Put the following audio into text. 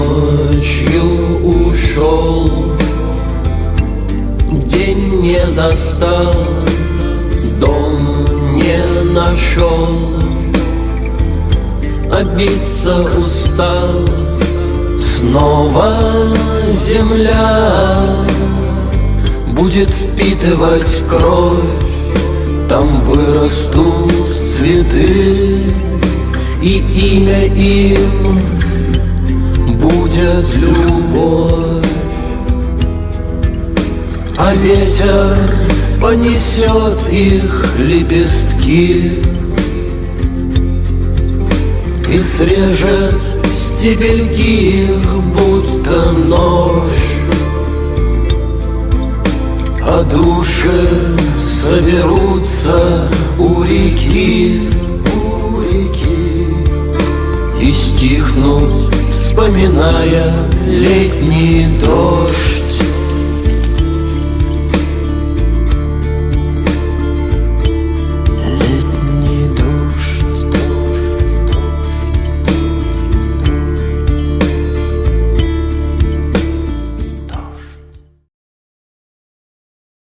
Ночью ушел, день не застал, дом не нашел, а биться устал. Снова земля будет впитывать кровь, там вырастут цветы, и имя им будет любовь. А ветер понесет их лепестки и срежет стебельки их, будто нож. А души соберутся у реки, и стихнут, вспоминая летний дождь.